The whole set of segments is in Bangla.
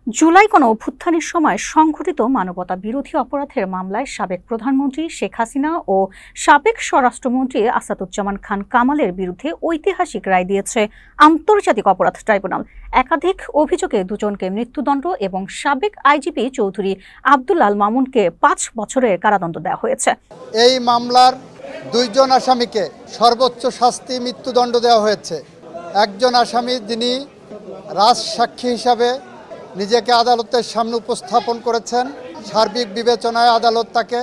জুলাই গণঅভ্যুত্থানের সময় সংঘটিত মানবতা বিরোধী অপরাধের মামলায় সাবেক প্রধানমন্ত্রী শেখ হাসিনা ও সাবেক স্বরাষ্ট্রমন্ত্রী আসাদুজ্জামান খান কামালের বিরুদ্ধে ঐতিহাসিক রায় দিয়েছে আন্তর্জাতিক অপরাধ ট্রাইব্যুনাল। একাধিক অভিযোগে দুজনকে মৃত্যুদণ্ড এবং সাবেক আইজিপি চৌধুরী আব্দুল আল মামুনকে ৫ বছরের কারাদণ্ড দেওয়া হয়েছে। এই মামলার দুইজন আসামিকে সর্বোচ্চ শাস্তি মৃত্যুদণ্ড দেওয়া হয়েছে। একজন আসামি যিনি রাজসাক্ষী হিসাবে নিজেকে আদালতের সামনে উপস্থাপন করেছেন, সার্বিক বিবেচনায় আদালত তাকে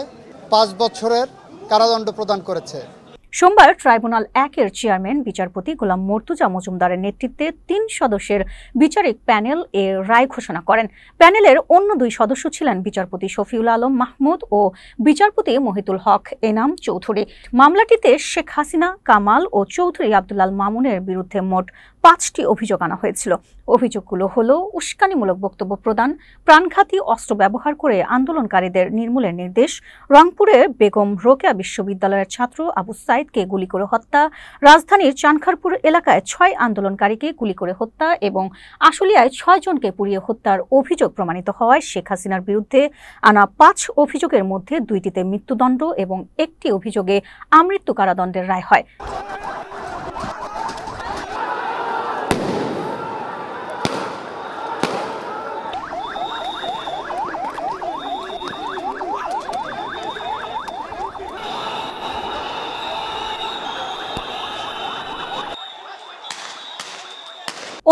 ৫ বছরের কারাদণ্ড প্রদান করেছে। সোমবার ট্রাইব্যুনাল ১-এর চেয়ারম্যান বিচারপতি গোলাম মর্তুজা মজুমদারের নেতৃত্বে ৩ সদস্যের বিচারিক প্যানেল এর রায় ঘোষণা করেন। প্যানেলের অন্য ২ সদস্য ছিলেন বিচারপতি শফিউল আলম মাহমুদ ও বিচারপতি মহিতুল হক এনাম চৌধুরী। মামলাটিতে শেখ হাসিনা, কামাল ও চৌধুরী আব্দুল আল মামুনের বিরুদ্ধে মোট ৫টি অভিযোগ আনা হয়েছিল। অভিযোগগুলো হলো উস্কানিমূলক বক্তব্য প্রদান, প্রাণঘাতী অস্ত্র ব্যবহার করে আন্দোলনকারীদের নির্মূলের নির্দেশ, রংপুরের বেগম রোকেয়া বিশ্ববিদ্যালয়ের ছাত্র আবু সাইদকে গুলি করে হত্যা, রাজধানীর চানখারপুর এলাকায় ৬ আন্দোলনকারীকে গুলি করে হত্যা এবং আশুলিয়ায় ৬ জনকে পুড়িয়ে হত্যার অভিযোগ প্রমাণিত হওয়ায় শেখ হাসিনার বিরুদ্ধে আনা ৫ অভিযোগের মধ্যে ২টিতে মৃত্যুদণ্ড এবং ১টি অভিযোগে আমৃত্যু কারাদণ্ডের রায় হয়।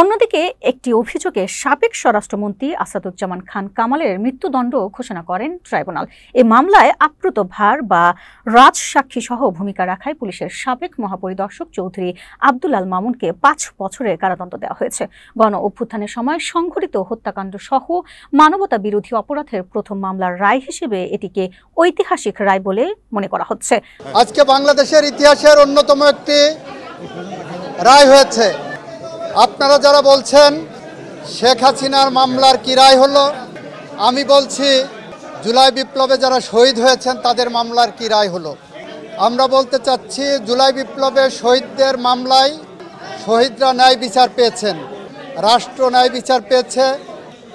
অন্যদিকে একটি অভিযোগে সাবেক স্বরাষ্ট্রমন্ত্রী আসাদুজ্জামান খান কামালের মৃত্যুদণ্ড ঘোষণা করেন ট্রাইব্যুনাল। এই মামলায় আপ্লুত ভার বা রাজসাক্ষী সহ ভূমিকা রাখায় পুলিশের সাবেক মহাপরিদর্শক চৌধুরী আব্দুল আল মামুনকে ৫ বছরের কারাদণ্ড দেওয়া হয়েছে। গণ অভ্যুত্থানের সময় সংঘটিত হত্যাকাণ্ড সহ মানবতা বিরোধী অপরাধের প্রথম মামলার রায় হিসেবে এটিকে ঐতিহাসিক রায় বলে মনে করা হচ্ছে। আজকে বাংলাদেশের ইতিহাসের অন্যতম একটি রায় হয়েছে। আপনারা যারা বলছেন শেখ হাসিনার মামলার কি রায় হলো, আমি বলছি জুলাই বিপ্লবে যারা শহীদ হয়েছেন তাদের মামলার কি রায় হলো। আমরা বলতে চাচ্ছি জুলাই বিপ্লবে শহীদদের মামলায় শহীদরা ন্যায় বিচার পেয়েছেন, রাষ্ট্র ন্যায় বিচার পেয়েছে,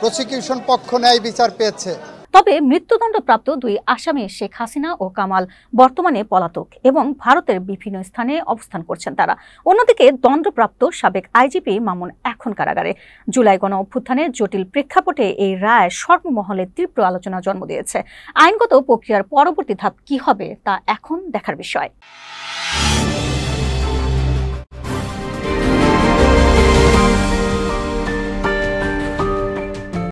প্রসিকিউশন পক্ষ ন্যায় বিচার পেয়েছে। তবে মৃত্যুদণ্ডপ্রাপ্ত ২ আসামি শেখ হাসিনা ও কামাল বর্তমানে পলাতক এবং ভারতের বিভিন্ন স্থানে অবস্থান করছেন তারা। অন্যদিকে দণ্ডপ্রাপ্ত সাবেক আইজিপি মামুন এখন কারাগারে। জুলাই গণ অভ্যুত্থানের জটিল প্রেক্ষাপটে এই রায় সর্বমহলে তীব্র আলোচনা জন্ম দিয়েছে। আইনগত প্রক্রিয়ার পরবর্তী ধাপ কি হবে তা এখন দেখার বিষয়।